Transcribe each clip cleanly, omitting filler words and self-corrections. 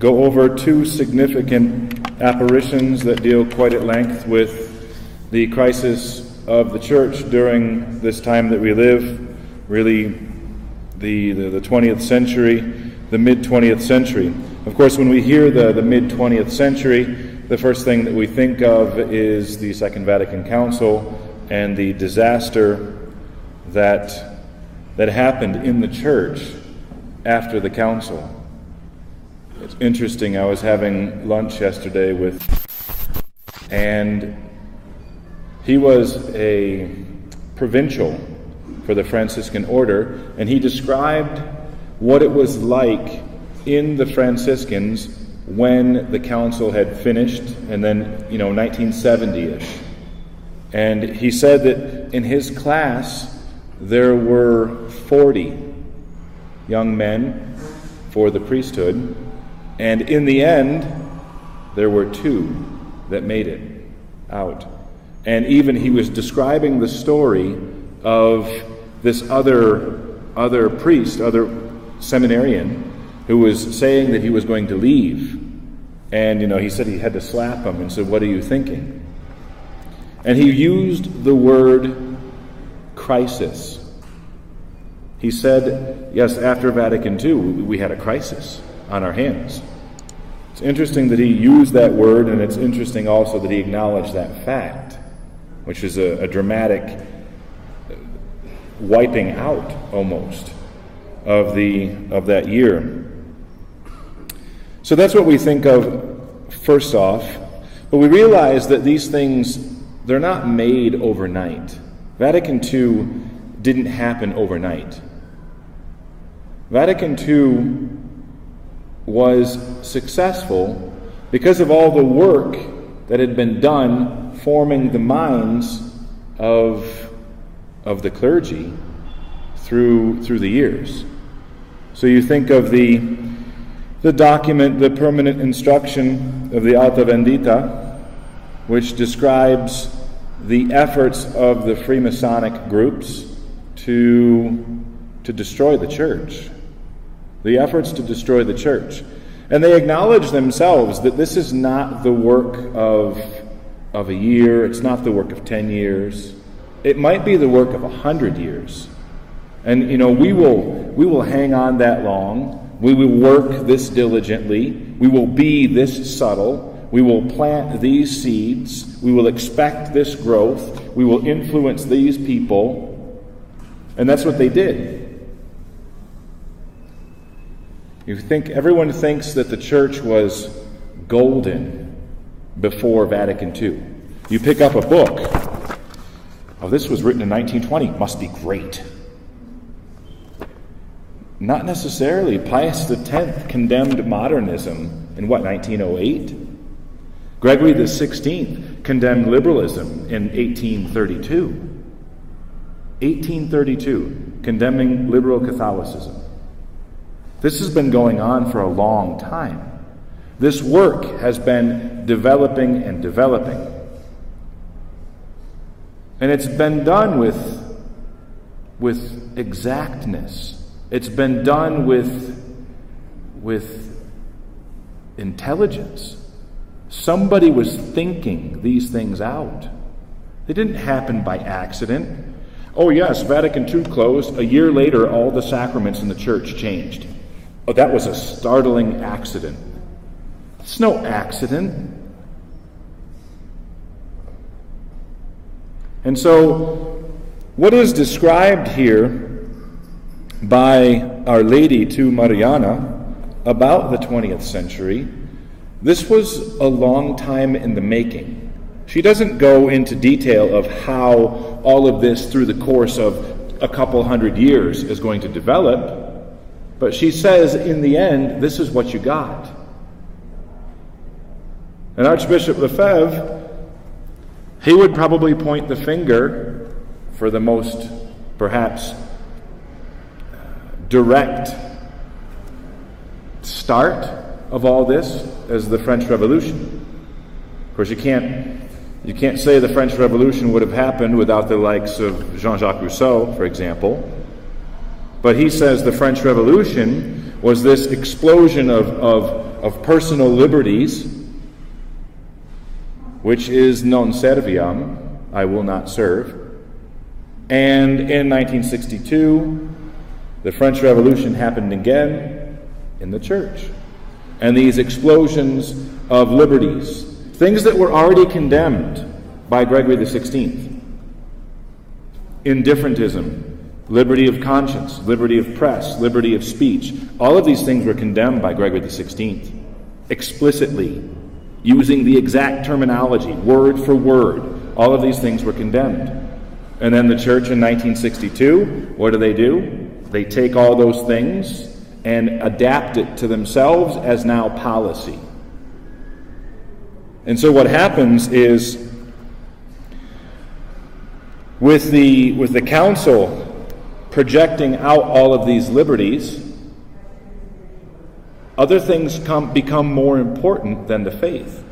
go over two significant apparitions that deal quite at length with the crisis of the church during this time that we live, really the 20th century, the mid-20th century. Of course, when we hear the mid-20th century, the first thing that we think of is the Second Vatican Council and the disaster that happened in the church after the council. It's interesting, I was having lunch yesterday and he was a provincial for the Franciscan order, and he described what it was like in the Franciscans when the council had finished, and then, 1970-ish. And he said that in his class there were 40 young men for the priesthood, and in the end there were 2 that made it out. And even he was describing the story of this other priest, other seminarian, who was saying that he was going to leave. And, he said he had to slap him and said, "What are you thinking?" And he used the word crisis. He said, yes, after Vatican II, we had a crisis on our hands. It's interesting that he used that word, and it's interesting also that he acknowledged that fact, which is a dramatic wiping out, almost, of that year. So that's what we think of first off. But we realize that these things, they're not made overnight. Vatican II didn't happen overnight. Vatican II was successful because of all the work that had been done forming the minds of the clergy through the years. So you think of the document, the permanent instruction of the Alta Vendita, which describes the efforts of the Freemasonic groups to destroy the church. The efforts to destroy the church. And they acknowledge themselves that this is not the work of a year, it's not the work of 10 years. It might be the work of 100 years. And we will hang on that long. We will work this diligently. We will be this subtle. We will plant these seeds. We will expect this growth. We will influence these people. And that's what they did. Everyone thinks that the church was golden before Vatican II. You pick up a book. Oh, this was written in 1920. Must be great. Not necessarily. Pius X condemned modernism in 1908? Gregory XVI condemned liberalism in 1832. 1832, condemning liberal Catholicism. This has been going on for a long time. This work has been developing and developing. And it's been done with exactness. It's been done with intelligence. Somebody was thinking these things out. They didn't happen by accident. Oh yes, Vatican II closed. A year later, all the sacraments in the church changed. Oh, that was a startling accident. It's no accident. And so, what is described here by Our Lady to Mariana about the 20th century, this was a long time in the making. She doesn't go into detail of how all of this through the course of a couple hundred years is going to develop, but she says, in the end, this is what you got. And Archbishop Lefebvre, he would probably point the finger for the most, perhaps, direct start of all this as the French Revolution. Of course, you can't say the French Revolution would have happened without the likes of Jean-Jacques Rousseau, for example. But he says the French Revolution was this explosion of of personal liberties, which is non serviam, I will not serve. And in 1962, the French Revolution happened again in the church. And these explosions of liberties, things that were already condemned by Gregory XVI. Indifferentism, liberty of conscience, liberty of press, liberty of speech. All of these things were condemned by Gregory XVI, explicitly, using the exact terminology, word for word. All of these things were condemned. And then the church in 1962, what do? They take all those things and adapt it to themselves as now policy. And so what happens is, with the council projecting out all of these liberties, other things become more important than the faith.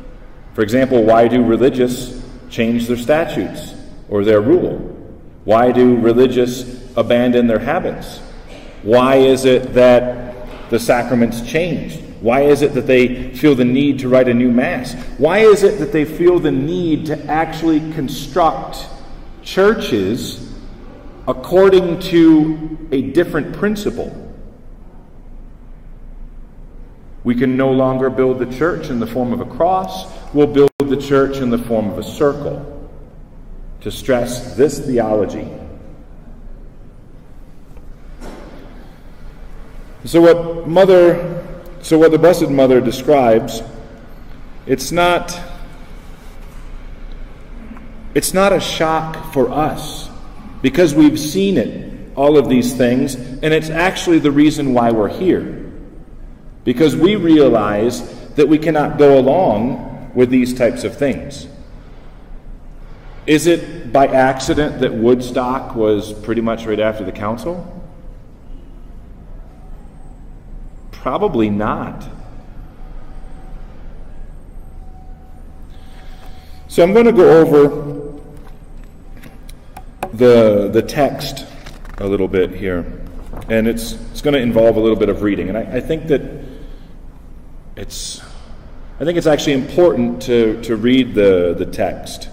For example, why do religious change their statutes or their rule? Why do religious abandon their habits? Why is it that the sacraments changed? Why is it that they feel the need to write a new Mass? Why is it that they feel the need to actually construct churches according to a different principle? We can no longer build the church in the form of a cross. We'll build the church in the form of a circle to stress this theology. So what the Blessed Mother describes, it's not a shock for us, because we've seen it, all of these things, and it's actually the reason why we're here. Because we realize that we cannot go along with these types of things. Is it by accident that Woodstock was pretty much right after the council? Probably not. So I'm going to go over the text a little bit here, and it's going to involve a little bit of reading. And I think that it's actually important to read the text.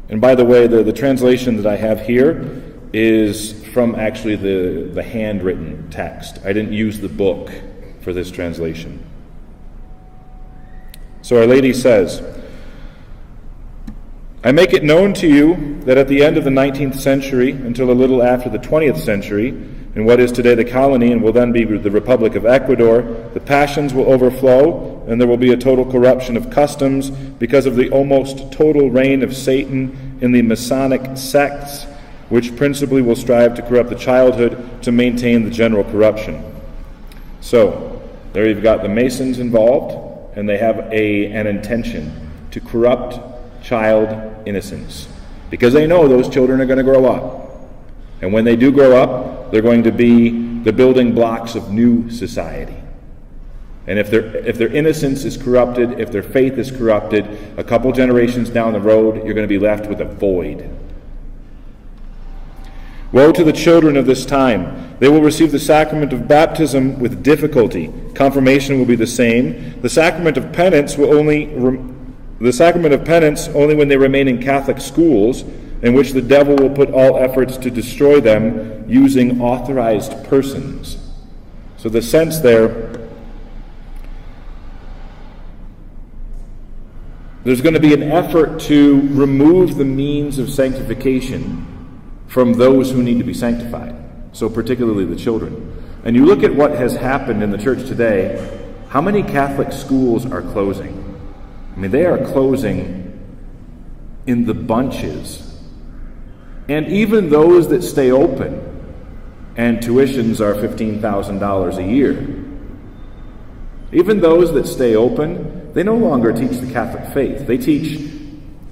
And by the way, the translation that I have here is from actually the handwritten text. I didn't use the book for this translation. So Our Lady says, I make it known to you that at the end of the 19th century, until a little after the 20th century, in what is today the colony and will then be the Republic of Ecuador, the passions will overflow, and there will be a total corruption of customs because of the almost total reign of Satan in the Masonic sects, which principally will strive to corrupt the childhood to maintain the general corruption. So, there you've got the Masons involved, and they have an intention to corrupt child innocence, because they know those children are going to grow up. And when they do grow up, they're going to be the building blocks of new society. And if their innocence is corrupted, if their faith is corrupted, a couple generations down the road, you're going to be left with a void. Woe to the children of this time! They will receive the sacrament of baptism with difficulty. Confirmation will be the same. The sacrament of penance only when they remain in Catholic schools, in which the devil will put all efforts to destroy them using authorized persons. So the sense there's going to be an effort to remove the means of sanctification from those who need to be sanctified, so particularly the children. And you look at what has happened in the church today, how many Catholic schools are closing? I mean, they are closing in the bunches. And even those that stay open, and tuitions are $15,000 a year, even those that stay open, they no longer teach the Catholic faith. They teach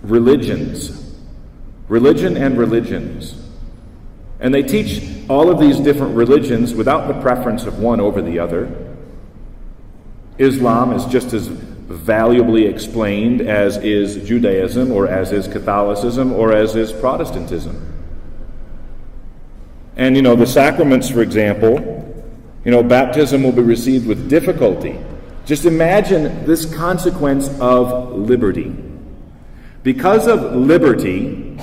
religions. Religion and religions. And they teach all of these different religions without the preference of one over the other. Islam is just as valuably explained as is Judaism, or as is Catholicism, or as is Protestantism. And the sacraments, for example, baptism will be received with difficulty. Just imagine this consequence of liberty. Because of liberty,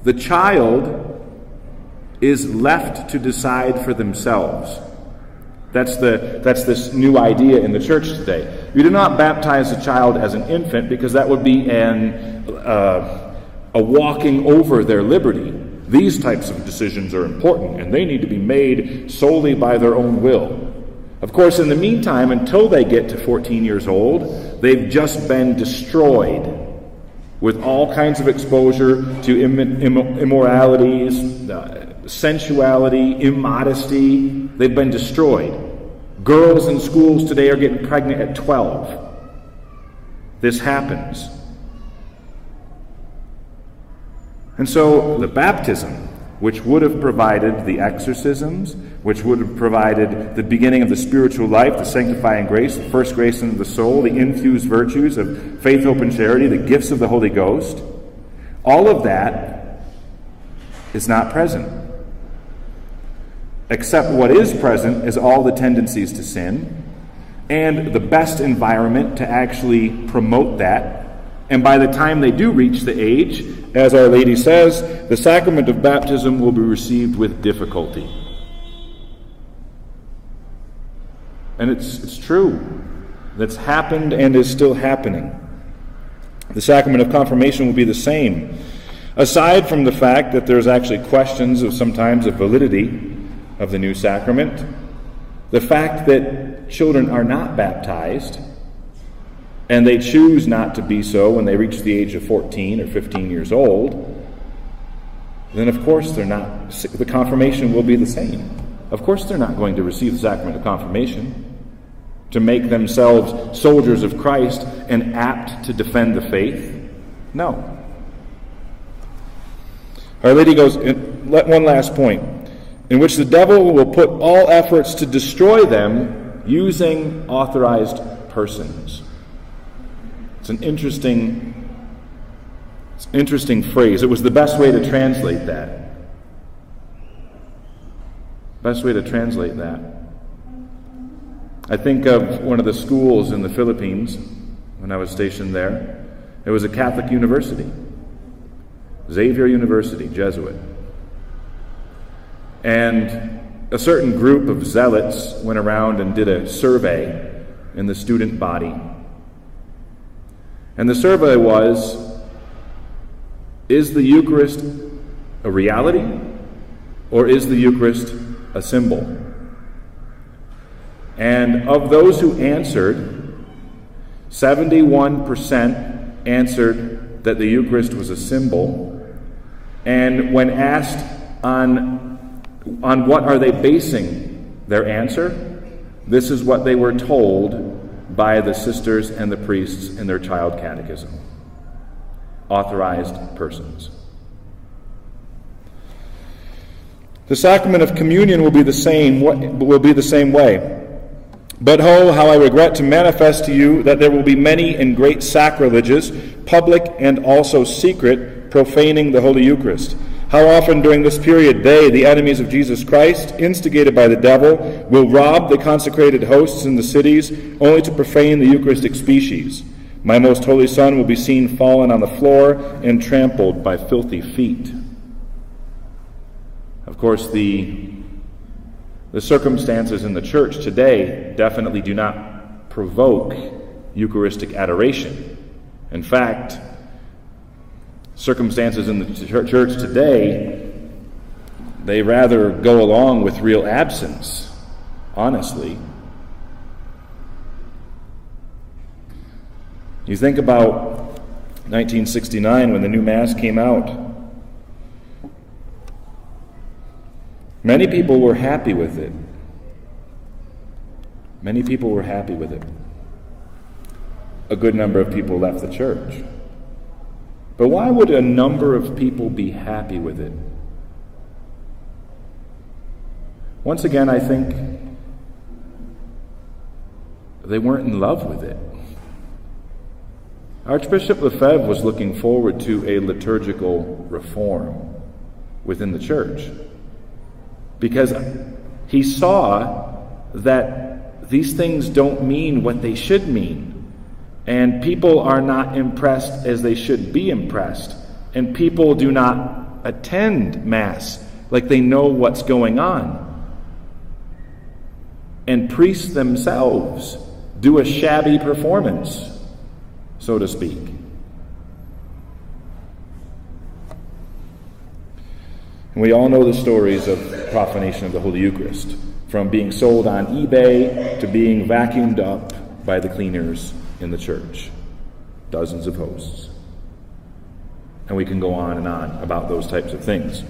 the child is left to decide for themselves. That's this new idea in the church today. You do not baptize a child as an infant because that would be a walking over their liberty. These types of decisions are important, and they need to be made solely by their own will. Of course, in the meantime, until they get to 14 years old, they've just been destroyed with all kinds of exposure to immoralities, sensuality, immodesty. They've been destroyed. Girls in schools today are getting pregnant at 12. This happens. And so the baptism, which would have provided the exorcisms, which would have provided the beginning of the spiritual life, the sanctifying grace, the first grace into the soul, the infused virtues of faith, hope, and charity, the gifts of the Holy Ghost, all of that is not present. Except what is present is all the tendencies to sin and the best environment to actually promote that. And by the time they do reach the age, as Our Lady says, the sacrament of baptism will be received with difficulty. And it's true. That's happened and is still happening. The sacrament of confirmation will be the same. Aside from the fact that there's actually questions of sometimes of validity of the new sacrament, the fact that children are not baptized and they choose not to be so when they reach the age of 14 or 15 years old, then of course the confirmation will be the same. Of course they're not going to receive the sacrament of confirmation to make themselves soldiers of Christ and apt to defend the faith. No. Our Lady goes, one last point, in which the devil will put all efforts to destroy them using authorized persons. It's an interesting phrase. It was the best way to translate that. Best way to translate that. I think of one of the schools in the Philippines when I was stationed there. It was a Catholic university. Xavier University, Jesuit. And a certain group of zealots went around and did a survey in the student body. And the survey was, is the Eucharist a reality or is the Eucharist a symbol? And of those who answered, 71% answered that the Eucharist was a symbol. And when asked on what are they basing their answer, this is what they were told by the sisters and the priests in their child catechism. Authorized persons. The sacrament of communion will be the same way. But oh, how I regret to manifest to you that there will be many and great sacrileges, public and also secret, profaning the Holy Eucharist. How often during this period they, the enemies of Jesus Christ, instigated by the devil, will rob the consecrated hosts in the cities, only to profane the Eucharistic species. My most holy Son will be seen fallen on the floor and trampled by filthy feet. Of course, the circumstances in the church today definitely do not provoke Eucharistic adoration. In fact, circumstances in the church today, they rather go along with real absence, honestly. You think about 1969 when the new Mass came out. Many people were happy with it. Many people were happy with it. A good number of people left the church. But why would a number of people be happy with it? Once again, I think they weren't in love with it. Archbishop Lefebvre was looking forward to a liturgical reform within the church, because he saw that these things don't mean what they should mean. And people are not impressed as they should be impressed. And people do not attend Mass like they know what's going on. And priests themselves do a shabby performance, so to speak. And we all know the stories of profanation of the Holy Eucharist, from being sold on eBay to being vacuumed up by the cleaners in the church. Dozens of hosts. And we can go on and on about those types of things.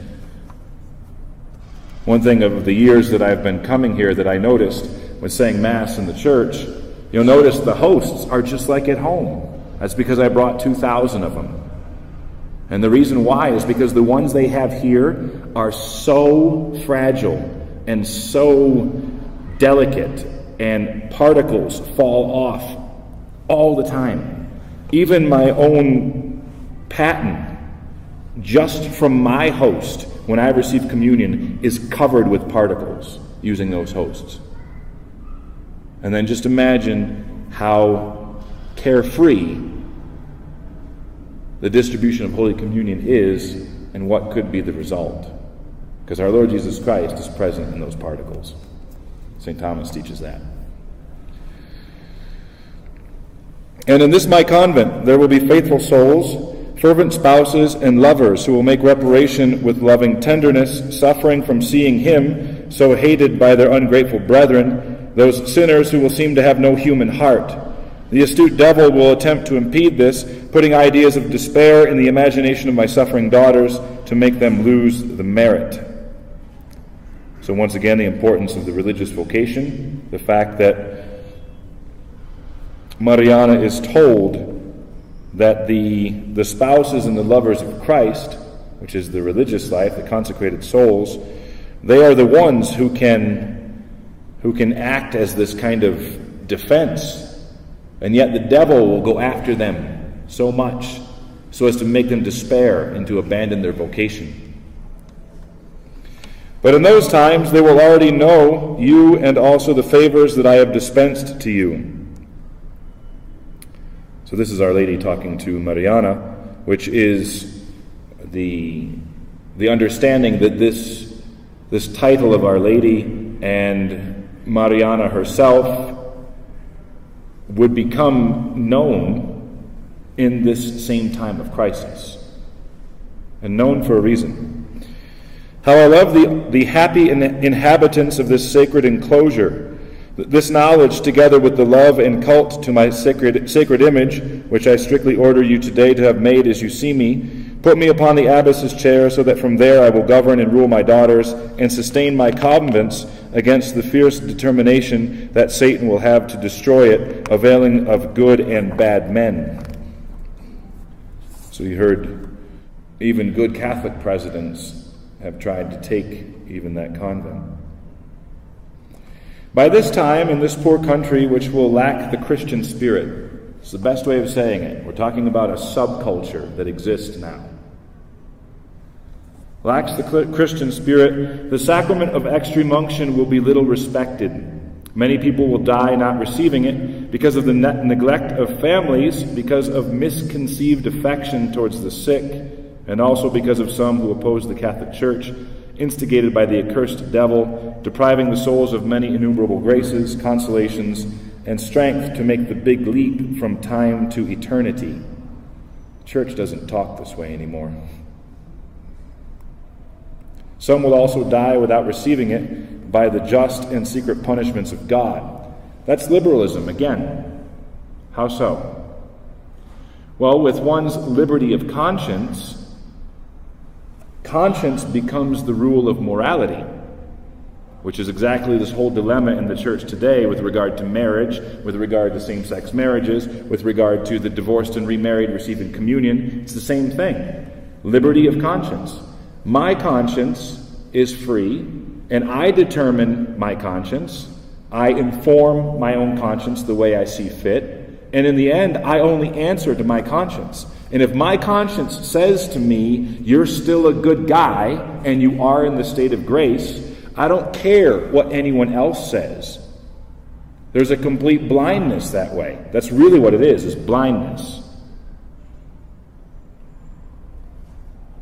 One thing of the years that I've been coming here that I noticed when saying Mass in the church, you'll notice the hosts are just like at home. That's because I brought 2,000 of them. And the reason why is because the ones they have here are so fragile and so delicate, and particles fall off all the time. Even my own paten, just from my host, when I receive communion, is covered with particles using those hosts. And then just imagine how carefree the distribution of Holy Communion is and what could be the result. Because our Lord Jesus Christ is present in those particles. St. Thomas teaches that. And in this my convent there will be faithful souls, fervent spouses, and lovers who will make reparation with loving tenderness, suffering from seeing Him so hated by their ungrateful brethren, those sinners who will seem to have no human heart. The astute devil will attempt to impede this, putting ideas of despair in the imagination of my suffering daughters to make them lose the merit. So once again, the importance of the religious vocation, the fact that Mariana is told that the spouses and the lovers of Christ, which is the religious life, the consecrated souls, they are the ones who can act as this kind of defense. And yet the devil will go after them so much so as to make them despair and to abandon their vocation. But in those times they will already know you and also the favors that I have dispensed to you. So this is Our Lady talking to Mariana, which is the understanding that this title of Our Lady and Mariana herself would become known in this same time of crisis, and known for a reason. How I love the happy inhabitants of this sacred enclosure. This knowledge, together with the love and cult to my sacred image, which I strictly order you today to have made as you see me, put me upon the abbess's chair, so that from there I will govern and rule my daughters and sustain my convents against the fierce determination that Satan will have to destroy it, availing of good and bad men. So you heard even good Catholic presidents have tried to take even that convent. By this time, in this poor country which will lack the Christian spirit, it's the best way of saying it. We're talking about a subculture that exists now. Lacks the Christian spirit, the sacrament of extreme unction will be little respected. Many people will die not receiving it because of the neglect of families, because of misconceived affection towards the sick, and also because of some who oppose the Catholic Church, instigated by the accursed devil, depriving the souls of many innumerable graces, consolations, and strength to make the big leap from time to eternity. The Church doesn't talk this way anymore. Some will also die without receiving it by the just and secret punishments of God. That's liberalism again. How so? Well, with one's liberty of conscience, conscience becomes the rule of morality, which is exactly this whole dilemma in the church today with regard to marriage, with regard to same-sex marriages, with regard to the divorced and remarried receiving communion. It's the same thing. Liberty of conscience. My conscience is free, and I determine my conscience. I inform my own conscience the way I see fit, and in the end, I only answer to my conscience. And if my conscience says to me, you're still a good guy, and you are in the state of grace, I don't care what anyone else says. There's a complete blindness that way. That's really what it is blindness.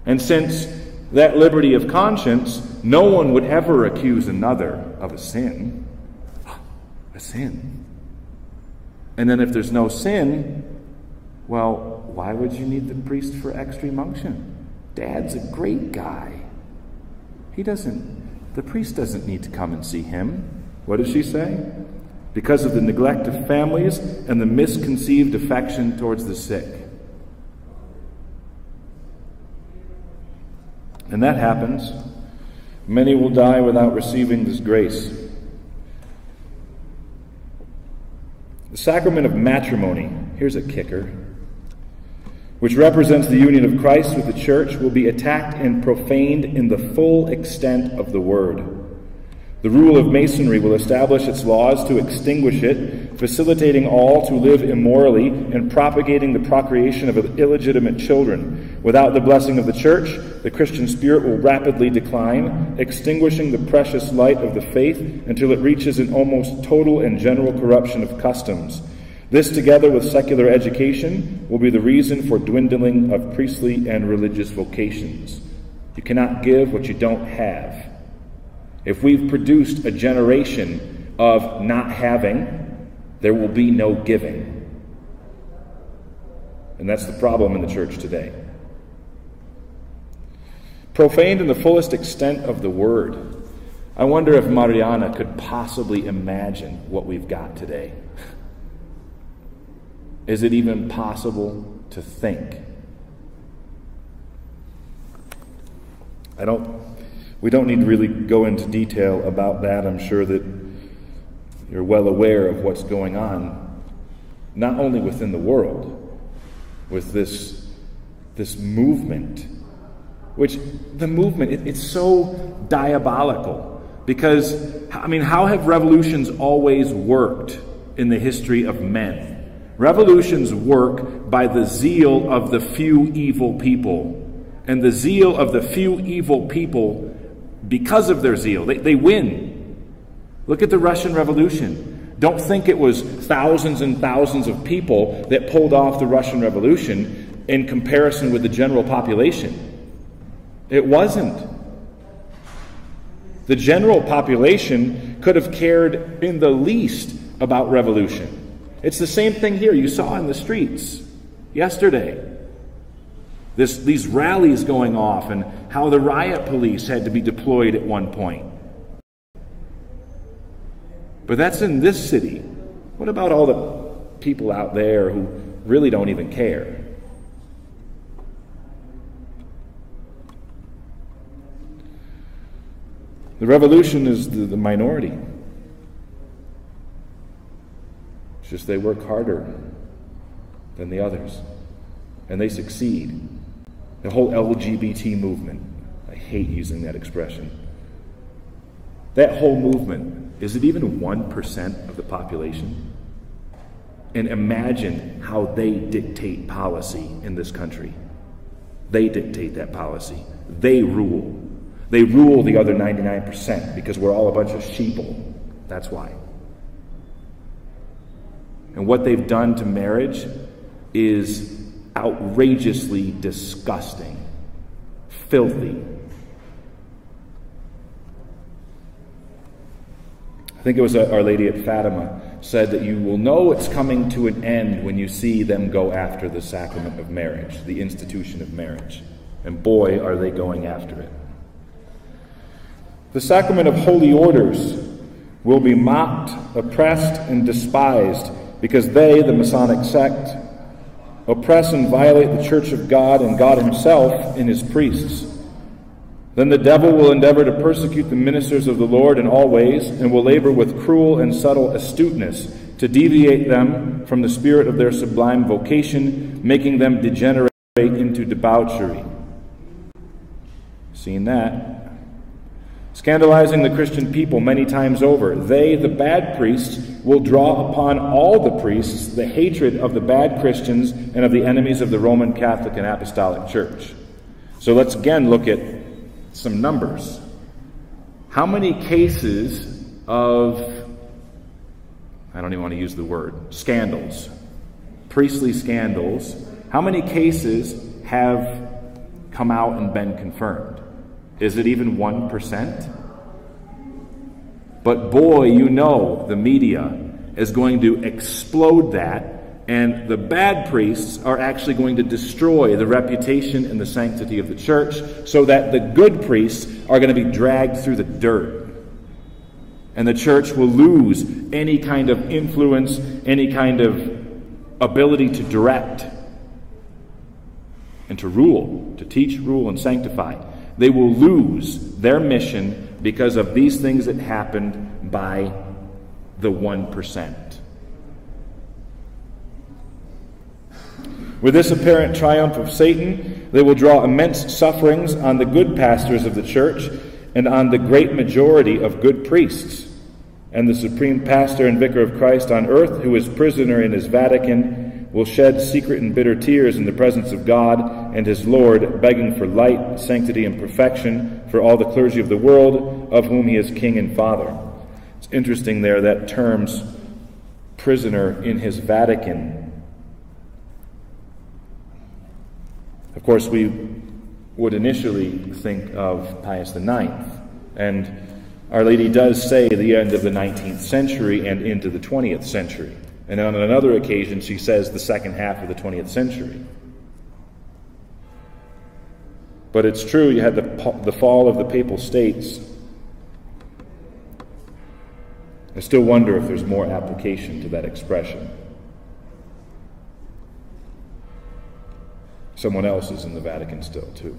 And since that liberty of conscience, no one would ever accuse another of a sin. A sin. And then if there's no sin, well, why would you need the priest for extreme unction? Dad's a great guy. The priest doesn't need to come and see him. What does she say? Because of the neglect of families and the misconceived affection towards the sick. And that happens. Many will die without receiving this grace. The sacrament of matrimony, here's a kicker, which represents the union of Christ with the church, will be attacked and profaned in the full extent of the word. The rule of Masonry will establish its laws to extinguish it, facilitating all to live immorally and propagating the procreation of illegitimate children. Without the blessing of the church, the Christian spirit will rapidly decline, extinguishing the precious light of the faith until it reaches an almost total and general corruption of customs. This, together with secular education, will be the reason for dwindling of priestly and religious vocations. You cannot give what you don't have. If we've produced a generation of not having, there will be no giving. And that's the problem in the church today. Profaned in the fullest extent of the word. I wonder if Mariana could possibly imagine what we've got today. Is it even possible to think? We don't need to really go into detail about that. I'm sure that you're well aware of what's going on, not only within the world, with this movement, which the movement, it's so diabolical. Because, how have revolutions always worked in the history of men? Revolutions work by the zeal of the few evil people. And the zeal of the few evil people, because of their zeal, they win. Look at the Russian Revolution. Don't think it was thousands and thousands of people that pulled off the Russian Revolution in comparison with the general population. It wasn't. The general population could have cared in the least about revolution. It's the same thing here. You saw in the streets yesterday. These rallies going off and how the riot police had to be deployed at one point. But that's in this city. What about all the people out there who really don't even care? The revolution is the minority. It's just they work harder than the others. And they succeed. The whole LGBT movement. I hate using that expression. That whole movement, is it even 1% of the population? And imagine how they dictate policy in this country. They dictate that policy. They rule. They rule the other 99% because we're all a bunch of sheeple. That's why. And what they've done to marriage is outrageously disgusting, filthy. I think it was Our Lady at Fatima said that you will know it's coming to an end when you see them go after the sacrament of marriage, the institution of marriage. And boy, are they going after it. The sacrament of holy orders will be mocked, oppressed, and despised because they, the Masonic sect, oppress and violate the Church of God and God himself in his priests. Then the devil will endeavor to persecute the ministers of the Lord in all ways and will labor with cruel and subtle astuteness to deviate them from the spirit of their sublime vocation, making them degenerate into debauchery. Seen that. Scandalizing the Christian people many times over, they, the bad priests, will draw upon all the priests the hatred of the bad Christians and of the enemies of the Roman Catholic and Apostolic Church. So let's again look at some numbers. How many cases of I don't even want to use the word, scandals, priestly scandals, how many cases have come out and been confirmed? Is it even 1%? But boy, you know the media is going to explode that, and the bad priests are actually going to destroy the reputation and the sanctity of the church, so that the good priests are going to be dragged through the dirt. And the church will lose any kind of influence, any kind of ability to direct and to rule, to teach, rule, and sanctify. They will lose their mission because of these things that happened by the 1%. With this apparent triumph of Satan, they will draw immense sufferings on the good pastors of the church and on the great majority of good priests. And the supreme pastor and vicar of Christ on earth, who is prisoner in his Vatican, will shed secret and bitter tears in the presence of God and his Lord, begging for light, sanctity, and perfection for all the clergy of the world, of whom he is king and father. It's interesting there, that term's prisoner in his Vatican. Of course, we would initially think of Pius IX, and Our Lady does say the end of the 19th century and into the 20th century. And on another occasion, she says the second half of the 20th century. But it's true, you had the fall of the Papal States. I still wonder if there's more application to that expression. Someone else is in the Vatican still, too.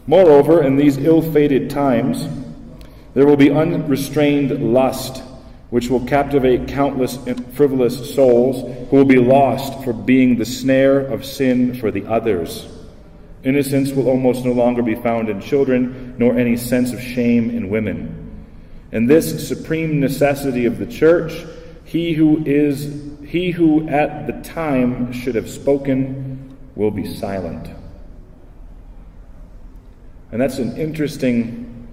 Moreover, in these ill-fated times, there will be unrestrained lust, which will captivate countless frivolous souls who will be lost for being the snare of sin for the others. Innocence will almost no longer be found in children, nor any sense of shame in women. And this supreme necessity of the church, he who at the time should have spoken will be silent. And that's an interesting,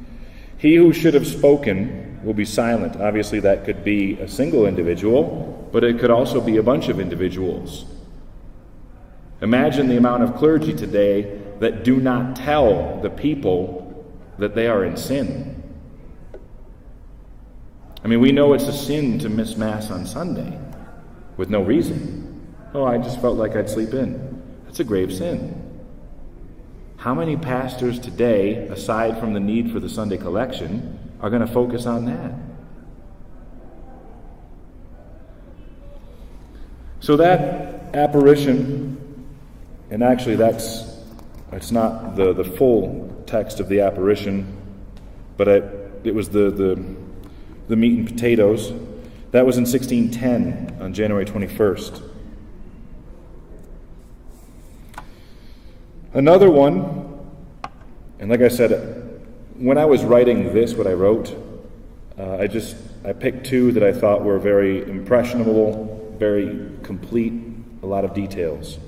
he who should have spoken will be silent. Obviously that could be a single individual, but it could also be a bunch of individuals. Imagine the amount of clergy today that do not tell the people that they are in sin. I mean, we know it's a sin to miss Mass on Sunday with no reason. Oh, I just felt like I'd sleep in. That's a grave sin. How many pastors today, aside from the need for the Sunday collection, are going to focus on that? So that apparition, and actually it's not the full text of the apparition, but it was the meat and potatoes. That was in 1610 on January 21st. Another one, and like I said, when I was writing this, what I wrote, I picked two that I thought were very impressionable, very complete, a lot of details.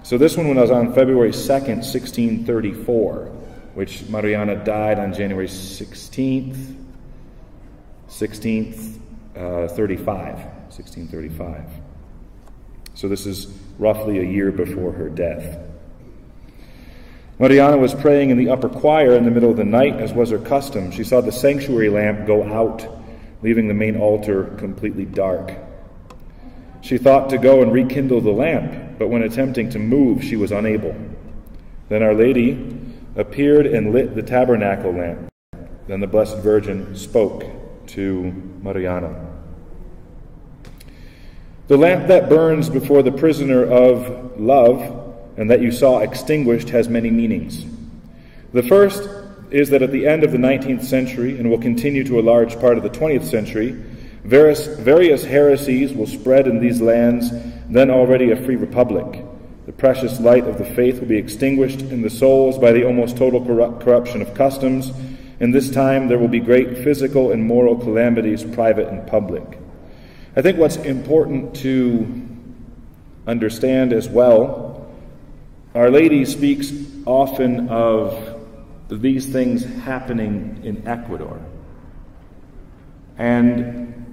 So this one was on February 2nd, 1634, which Mariana died on January 16th, 1635. So this is roughly a year before her death. Mariana was praying in the upper choir in the middle of the night, as was her custom. She saw the sanctuary lamp go out, leaving the main altar completely dark. She thought to go and rekindle the lamp, but when attempting to move, she was unable. Then Our Lady appeared and lit the tabernacle lamp. Then the Blessed Virgin spoke to Mariana. The lamp that burns before the prisoner of love and that you saw extinguished has many meanings. The first is that at the end of the 19th century, and will continue to a large part of the 20th century, various heresies will spread in these lands, then already a free republic. The precious light of the faith will be extinguished in the souls by the almost total corruption of customs. In this time there will be great physical and moral calamities, private and public. I think what's important to understand as well, Our Lady speaks often of these things happening in Ecuador. And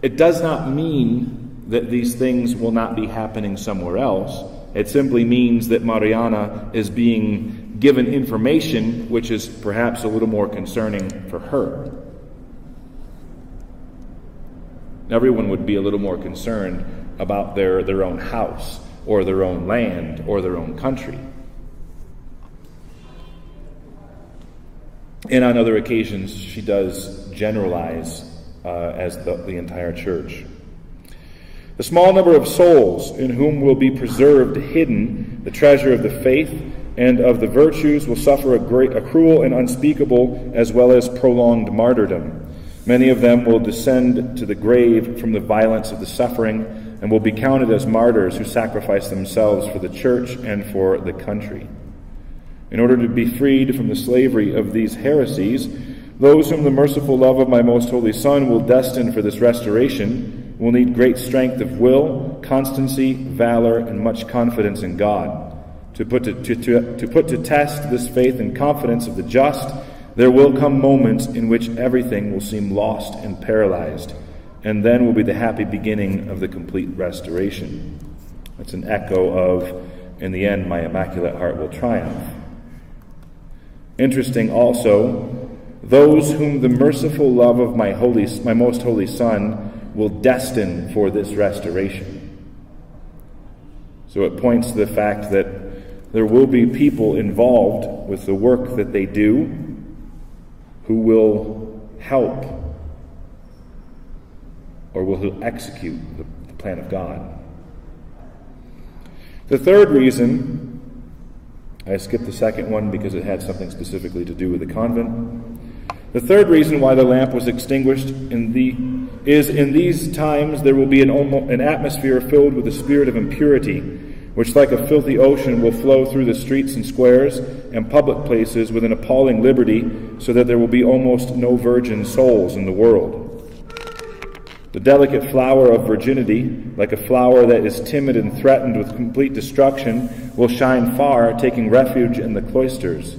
it does not mean that these things will not be happening somewhere else. It simply means that Mariana is being given information which is perhaps a little more concerning for her. Everyone would be a little more concerned about their own house, or their own land, or their own country. And on other occasions, she does generalize as the entire church. The small number of souls in whom will be preserved hidden the treasure of the faith and of the virtues will suffer a cruel and unspeakable as well as prolonged martyrdom. Many of them will descend to the grave from the violence of the suffering and will be counted as martyrs who sacrifice themselves for the church and for the country. In order to be freed from the slavery of these heresies, those whom the merciful love of my most holy Son will destine for this restoration will need great strength of will, constancy, valor, and much confidence in God. To put to test this faith and confidence of the just, there will come moments in which everything will seem lost and paralyzed, and then will be the happy beginning of the complete restoration. That's an echo of, in the end, my Immaculate Heart will triumph. Interesting also, those whom the merciful love of my most holy Son will destine for this restoration. So it points to the fact that there will be people involved with the work that they do who will help or will execute the plan of God. The third reason, I skipped the second one because it had something specifically to do with the convent. The third reason why the lamp was extinguished is in these times there will be an atmosphere filled with the spirit of impurity, which like a filthy ocean will flow through the streets and squares and public places with an appalling liberty, so that there will be almost no virgin souls in the world. The delicate flower of virginity, like a flower that is timid and threatened with complete destruction, will shine far, taking refuge in the cloisters.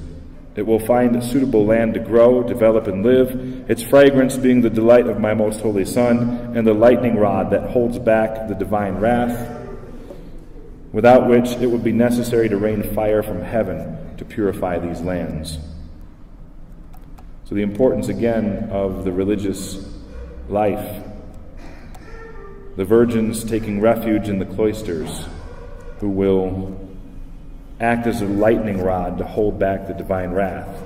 It will find suitable land to grow, develop, and live, its fragrance being the delight of my most holy Son, and the lightning rod that holds back the divine wrath, without which it would be necessary to rain fire from heaven to purify these lands. So the importance again of the religious life. The virgins taking refuge in the cloisters, who will act as a lightning rod to hold back the divine wrath.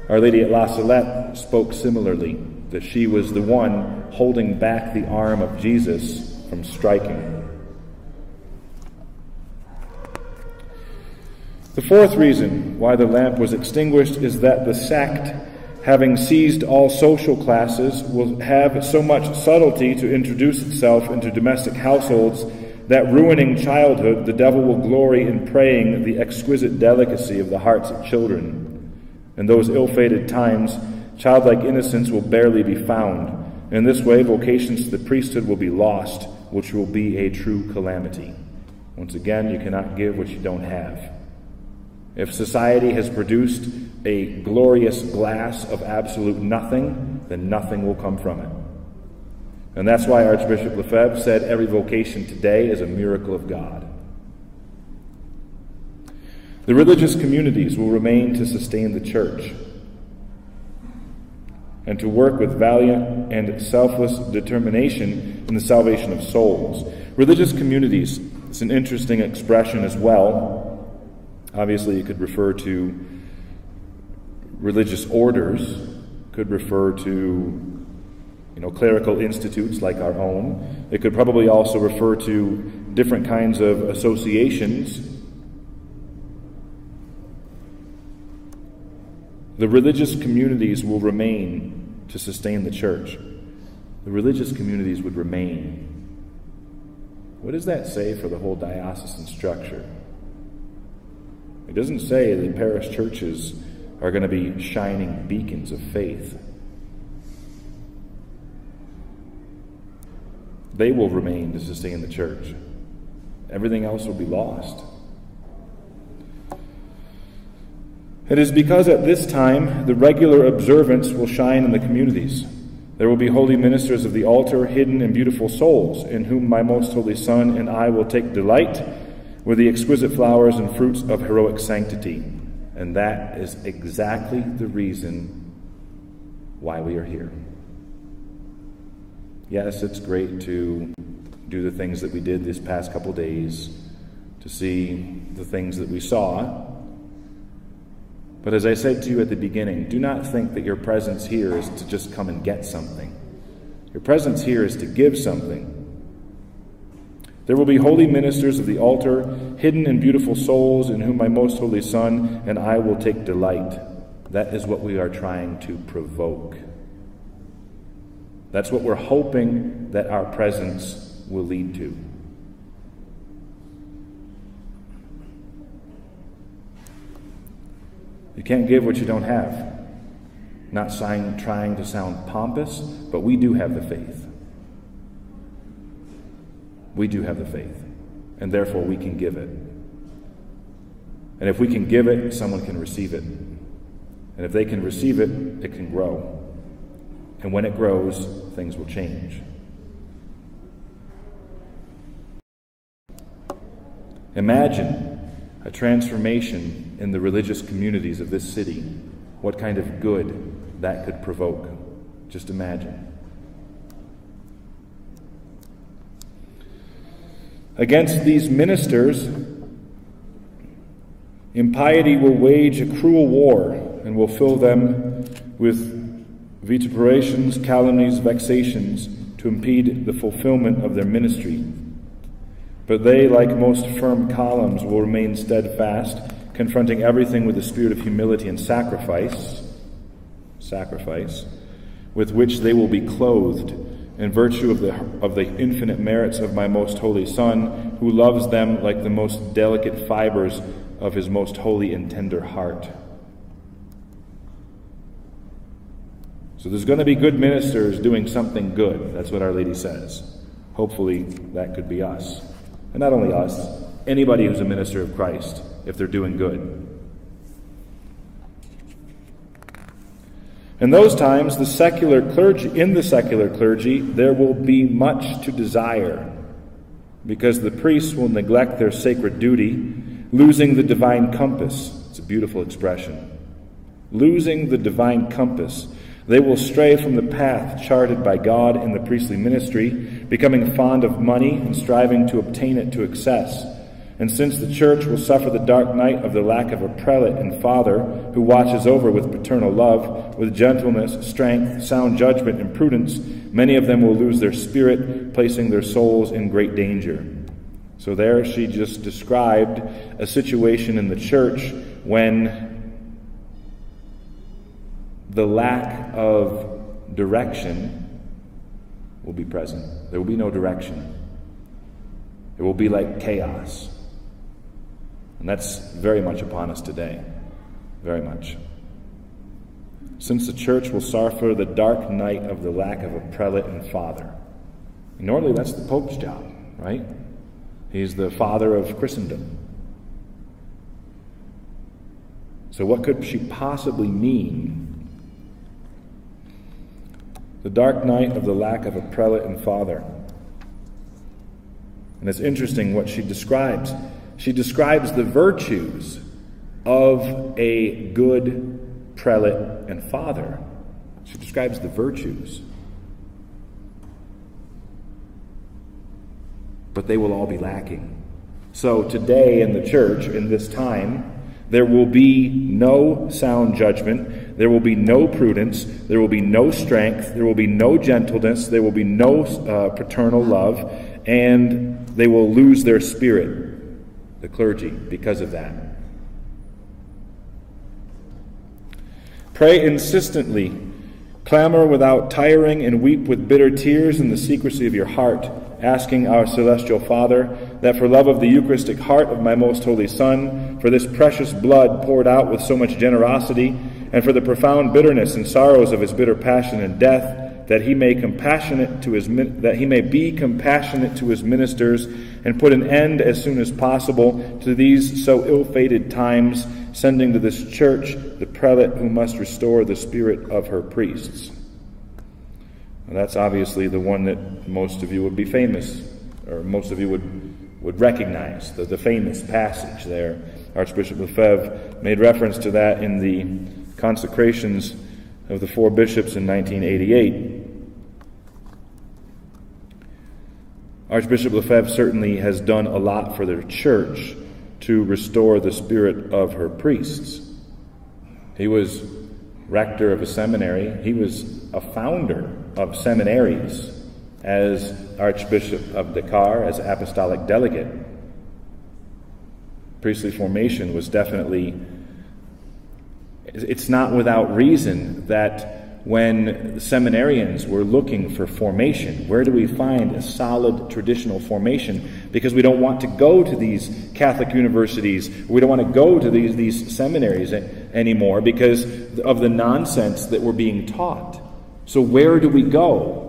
Our Lady at La Salette spoke similarly, that she was the one holding back the arm of Jesus from striking. The fourth reason why the lamp was extinguished is that the sect, having seized all social classes, will have so much subtlety to introduce itself into domestic households that, ruining childhood, the devil will glory in preying the exquisite delicacy of the hearts of children. In those ill-fated times, childlike innocence will barely be found. In this way, vocations to the priesthood will be lost, which will be a true calamity. Once again, you cannot give what you don't have. If society has produced a glorious glass of absolute nothing, then nothing will come from it. And that's why Archbishop Lefebvre said every vocation today is a miracle of God. The religious communities will remain to sustain the church and to work with valiant and selfless determination in the salvation of souls. Religious communities is an interesting expression as well. Obviously, it could refer to religious orders, could refer to clerical institutes like our own. It could probably also refer to different kinds of associations. The religious communities will remain to sustain the church. The religious communities would remain. What does that say for the whole diocesan structure? It doesn't say that parish churches are going to be shining beacons of faith. They will remain to sustain the church. Everything else will be lost. It is because at this time the regular observance will shine in the communities. There will be holy ministers of the altar, hidden and beautiful souls, in whom my most holy Son and I will take delight with the exquisite flowers and fruits of heroic sanctity. And that is exactly the reason why we are here. Yes, it's great to do the things that we did this past couple days, to see the things that we saw. But as I said to you at the beginning, do not think that your presence here is to just come and get something. Your presence here is to give something. There will be holy ministers of the altar, hidden and beautiful souls, in whom my most holy Son and I will take delight. That is what we are trying to provoke. That's what we're hoping that our presence will lead to. You can't give what you don't have. Not trying to sound pompous, but we do have the faith. We do have the faith, and therefore we can give it. And if we can give it, someone can receive it. And if they can receive it, it can grow. And when it grows, things will change. Imagine a transformation in the religious communities of this city. What kind of good that could provoke. Just imagine. Against these ministers, impiety will wage a cruel war and will fill them with vituperations, calumnies, vexations to impede the fulfillment of their ministry. But they, like most firm columns, will remain steadfast, confronting everything with the spirit of humility and sacrifice, with which they will be clothed in virtue of the infinite merits of my most holy Son, who loves them like the most delicate fibers of his most holy and tender heart. So there's going to be good ministers doing something good. That's what Our Lady says. Hopefully that could be us. And not only us, anybody who's a minister of Christ, if they're doing good. In those times, in the secular clergy, there will be much to desire, because the priests will neglect their sacred duty, losing the divine compass. It's a beautiful expression. Losing the divine compass. They will stray from the path charted by God in the priestly ministry, becoming fond of money and striving to obtain it to excess. And since the Church will suffer the dark night of the lack of a prelate and father who watches over with paternal love, with gentleness, strength, sound judgment, and prudence, many of them will lose their spirit, placing their souls in great danger. So there she just described a situation in the Church when the lack of direction will be present. There will be no direction. It will be like chaos. And that's very much upon us today. Very much. Since the Church will suffer the dark night of the lack of a prelate and father. Normally that's the Pope's job, right? He's the father of Christendom. So what could she possibly mean? The dark night of the lack of a prelate and father. And it's interesting what she describes. She describes the virtues of a good prelate and father. She describes the virtues. But they will all be lacking. So today in the Church, in this time, there will be no sound judgment, there will be no prudence, there will be no strength, there will be no gentleness, there will be no paternal love, and they will lose their spirit, the clergy, because of that. Pray insistently, clamor without tiring, and weep with bitter tears in the secrecy of your heart, asking our Celestial Father that for love of the Eucharistic heart of my most holy Son, for this precious blood poured out with so much generosity, and for the profound bitterness and sorrows of his bitter passion and death, that he may be compassionate to his ministers, and put an end as soon as possible to these so ill-fated times, sending to this church the prelate who must restore the spirit of her priests. And that's obviously the one that most of you would be famous, or most of you would recognize, the famous passage there. Archbishop Lefebvre made reference to that in the consecrations of the 4 bishops in 1988. Archbishop Lefebvre certainly has done a lot for the church to restore the spirit of her priests. He was rector of a seminary. He was a founder of seminaries as Archbishop of Dakar, as apostolic delegate. Priestly formation was definitely, it's not without reason that when seminarians were looking for formation, where do we find a solid traditional formation? Because we don't want to go to these Catholic universities, we don't want to go to these seminaries anymore because of the nonsense that we're being taught. So where do we go?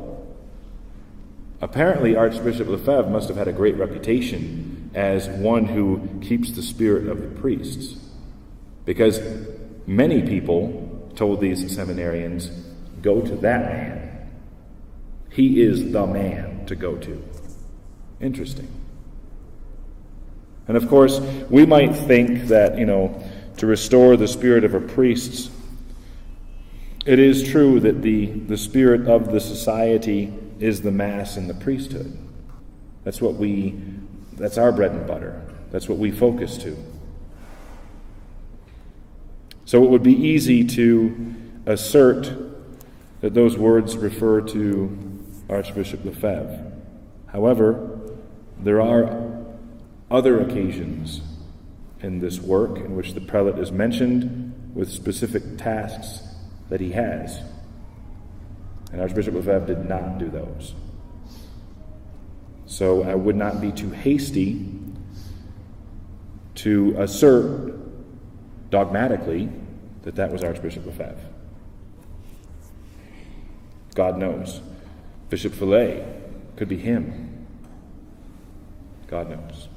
Apparently, Archbishop Lefebvre must have had a great reputation as one who keeps the spirit of the priests, because many people told these seminarians, go to that man. He is the man to go to. Interesting. And of course, we might think that, to restore the spirit of our priests, it is true that the spirit of the society is the Mass and the priesthood. That's our bread and butter. That's what we focus to. So it would be easy to assert that those words refer to Archbishop Lefebvre. However, there are other occasions in this work in which the prelate is mentioned with specific tasks that he has. And Archbishop Lefebvre did not do those. So I would not be too hasty to assert dogmatically that was Archbishop Lefebvre. God knows. Bishop Fillet could be him. God knows.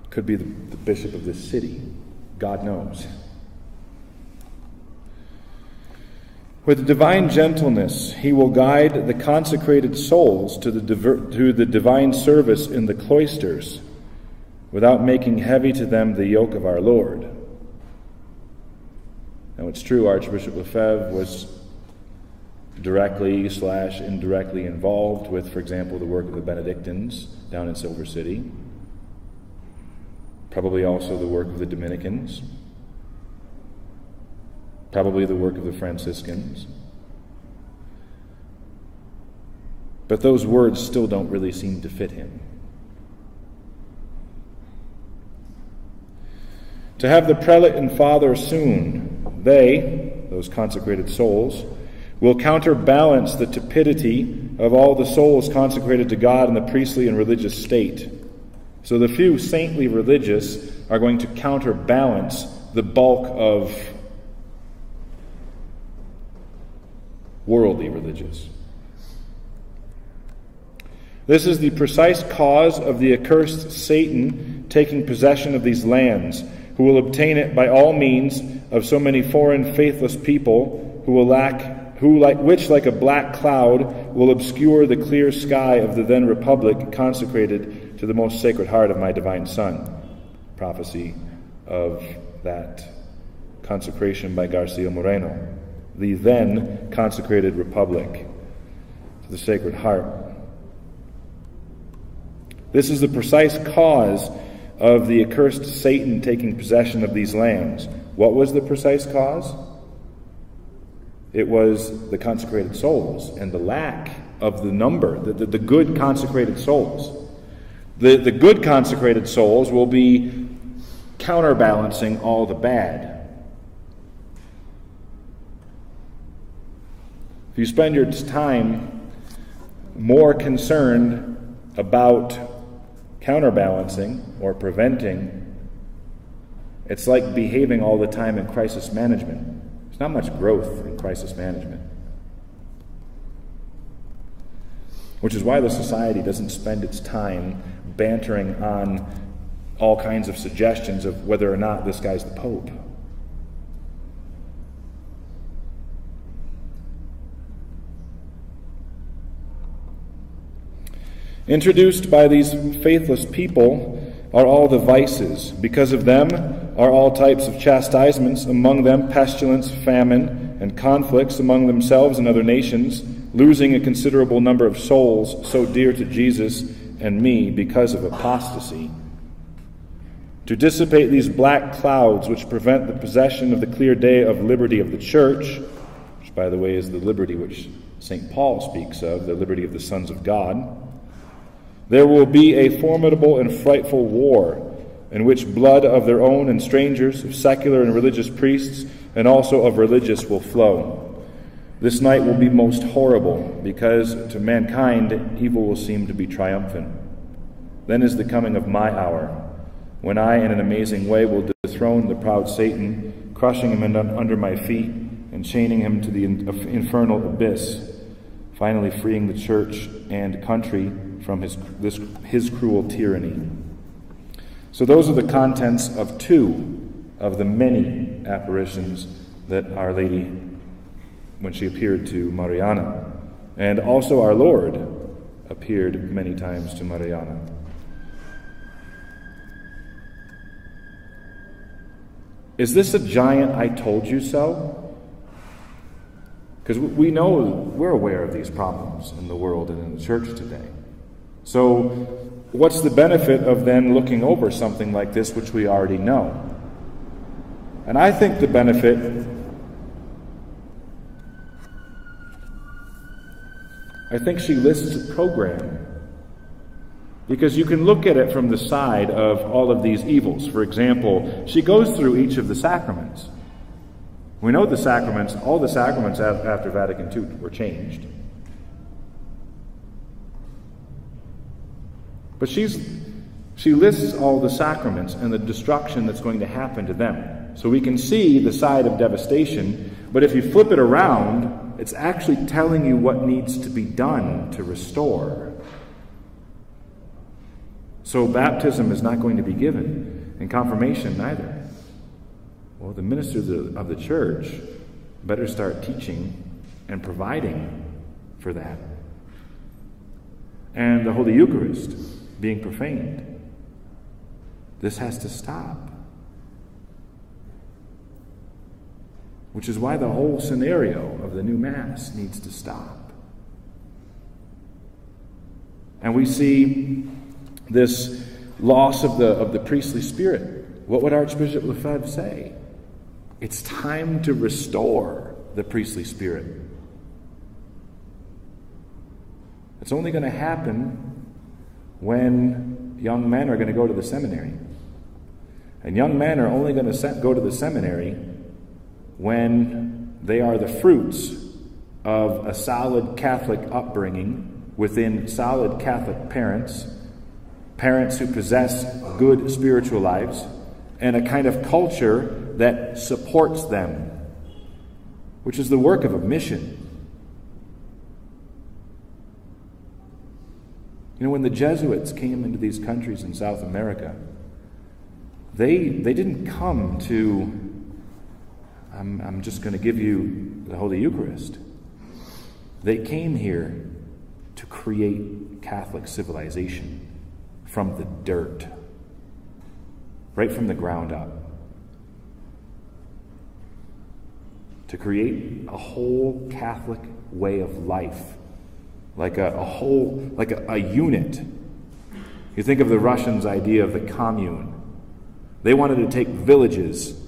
Could be the bishop of this city. God knows. With divine gentleness, he will guide the consecrated souls to the divine service in the cloisters, without making heavy to them the yoke of our Lord. Now it's true, Archbishop Lefebvre was directly/indirectly involved with, for example, the work of the Benedictines down in Silver City. Probably also the work of the Dominicans. Probably the work of the Franciscans. But those words still don't really seem to fit him. To have the prelate and father soon, they, those consecrated souls, will counterbalance the tepidity of all the souls consecrated to God in the priestly and religious state. So the few saintly religious are going to counterbalance the bulk of worldly religious. This is the precise cause of the accursed Satan taking possession of these lands, who will obtain it by all means of so many foreign faithless people which like a black cloud will obscure the clear sky of the then republic consecrated to the most sacred heart of my divine Son. Prophecy of that consecration by Garcia Moreno. The then consecrated republic to the Sacred Heart. This is the precise cause of the accursed Satan taking possession of these lands. What was the precise cause? It was the consecrated souls and the lack of the number, the good consecrated souls. The good consecrated souls will be counterbalancing all the bad. If you spend your time more concerned about counterbalancing or preventing, it's like behaving all the time in crisis management. There's not much growth in crisis management. which is why the society doesn't spend its time bantering on all kinds of suggestions of whether or not this guy's the Pope. Introduced by these faithless people are all the vices. Because of them are all types of chastisements, among them pestilence, famine, and conflicts among themselves and other nations, losing a considerable number of souls so dear to Jesus and me because of apostasy. To dissipate these black clouds which prevent the possession of the clear day of liberty of the church, which, by the way, is the liberty which St. Paul speaks of, the liberty of the sons of God, there will be a formidable and frightful war, in which blood of their own and strangers, of secular and religious priests, and also of religious will flow. This night will be most horrible, because to mankind evil will seem to be triumphant. Then is the coming of my hour, when I, in an amazing way, will dethrone the proud Satan, crushing him under my feet, and chaining him to the infernal abyss, finally freeing the church and country from his cruel tyranny. So those are the contents of 2 of the many apparitions that Our Lady, when she appeared to Mariana, and also our Lord appeared many times to Mariana. Is this a giant I told you so? Because we know, we're aware of these problems in the world and in the church today. So what's the benefit of then looking over something like this which we already know? And I think the benefit, I think she lists a program. Because you can look at it from the side of all of these evils. For example, she goes through each of the sacraments. We know the sacraments, all the sacraments after Vatican II were changed. But she lists all the sacraments and the destruction that's going to happen to them. So we can see the side of devastation, but if you flip it around, it's actually telling you what needs to be done to restore. So baptism is not going to be given, and confirmation neither. Well, the ministers of the church better start teaching and providing for that. And the Holy Eucharist being profaned. This has to stop. Which is why the whole scenario of the new Mass needs to stop. And we see this loss of the priestly spirit. What would Archbishop Lefebvre say? It's time to restore the priestly spirit. It's only going to happen when young men are going to go to the seminary. And young men are only going to go to the seminary when they are the fruits of a solid Catholic upbringing within solid Catholic parents, parents who possess good spiritual lives, and a kind of culture that supports them, which is the work of a mission. You know, when the Jesuits came into these countries in South America, they didn't come to, I'm just going to give you the Holy Eucharist. They came here to create Catholic civilization from the dirt, right from the ground up. To create a whole Catholic way of life, like a unit. You think of the Russians' idea of the commune. They wanted to take villages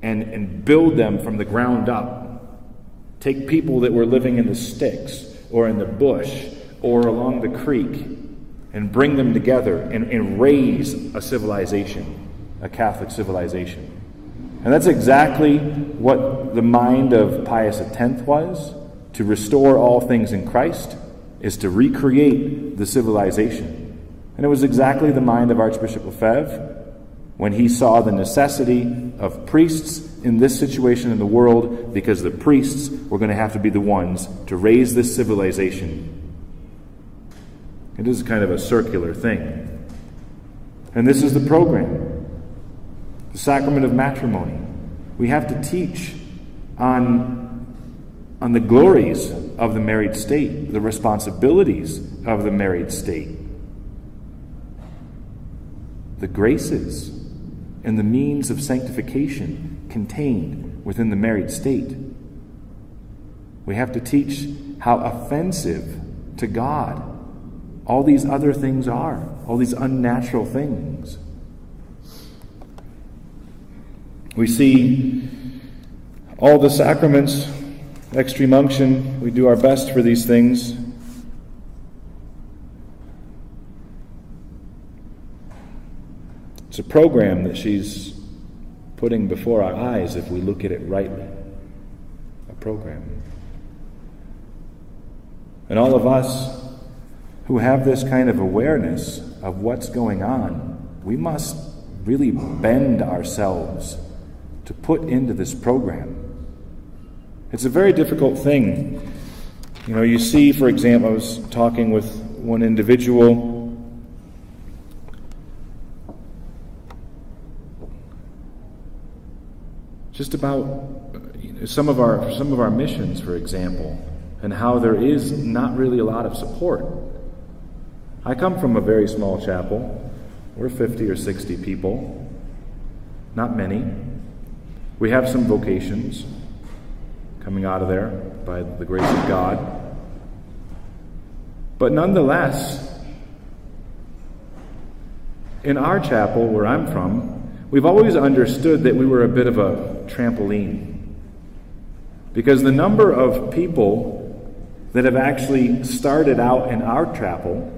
and build them from the ground up. Take people that were living in the sticks or in the bush or along the creek and bring them together and raise a civilization, a Catholic civilization. And that's exactly what the mind of Pius X was, to restore all things in Christ, is to recreate the civilization. And it was exactly the mind of Archbishop Lefebvre when he saw the necessity of priests in this situation in the world, because the priests were going to have to be the ones to raise this civilization. It is kind of a circular thing. And this is the program. The sacrament of matrimony. We have to teach on the glories of the married state, the responsibilities of the married state, the graces and the means of sanctification contained within the married state. We have to teach how offensive to God all these other things are, all these unnatural things. We see all the sacraments, extreme unction, we do our best for these things. It's a program that she's putting before our eyes if we look at it rightly. A program. And all of us who have this kind of awareness of what's going on, we must really bend ourselves to put into this program. It's a very difficult thing. You know, you see, for example, I was talking with one individual just about some of our missions, for example, and how there is not really a lot of support. I come from a very small chapel. We're 50 or 60 people. Not many. We have some vocations coming out of there by the grace of God. But nonetheless, in our chapel, where I'm from, we've always understood that we were a bit of a trampoline. Because the number of people that have actually started out in our chapel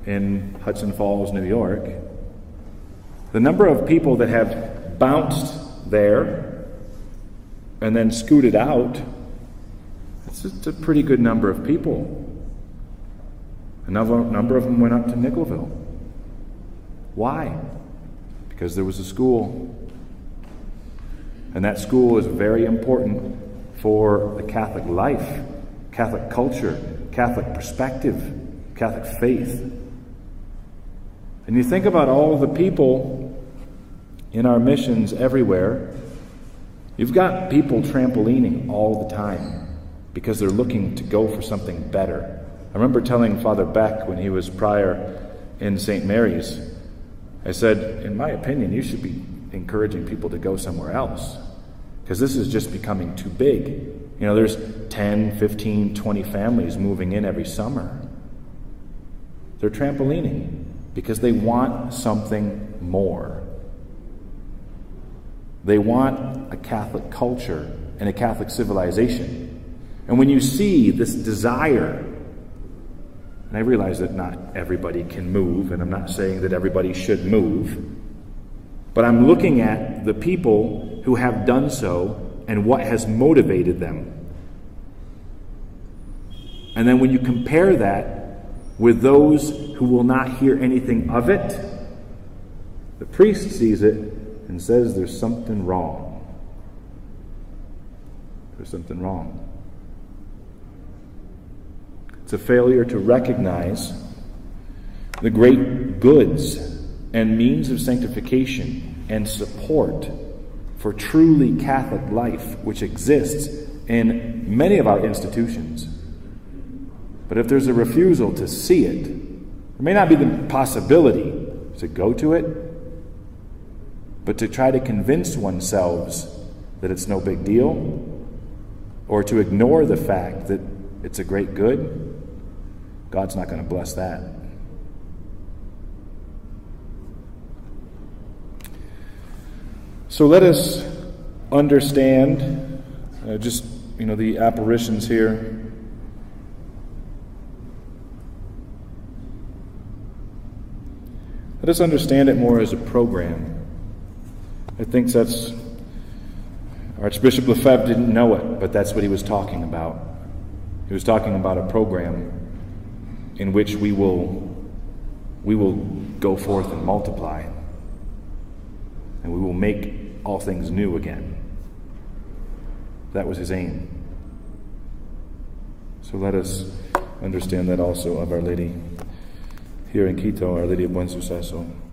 in Hudson Falls, New York, the number of people that have bounced there and then scooted out, it's a pretty good number of people. Another number of them went up to Nickelville. Why? Because there was a school. And that school is very important for the Catholic life, Catholic culture, Catholic perspective, Catholic faith. And you think about all the people in our missions everywhere, you've got people trampolining all the time because they're looking to go for something better. I remember telling Father Beck when he was prior in St. Mary's, I said, in my opinion, you should be encouraging people to go somewhere else because this is just becoming too big. You know, there's 10, 15, 20 families moving in every summer. They're trampolining because they want something more. They want a Catholic culture and a Catholic civilization. And when you see this desire, and I realize that not everybody can move, and I'm not saying that everybody should move, but I'm looking at the people who have done so and what has motivated them. And then when you compare that with those who will not hear anything of it, the priest sees it and says there's something wrong. There's something wrong. It's a failure to recognize the great goods and means of sanctification and support for truly Catholic life which exists in many of our institutions. But if there's a refusal to see it, there may not be the possibility to go to it, but to try to convince oneself that it's no big deal, or to ignore the fact that it's a great good, God's not going to bless that. So let us understand the apparitions here. Let us understand it more as a program. I think that's... Archbishop Lefebvre didn't know it, but that's what he was talking about. He was talking about a program in which we will go forth and multiply, and we will make all things new again. That was his aim. So let us understand that also of Our Lady. here in Quito, Our Lady of Buen Suceso.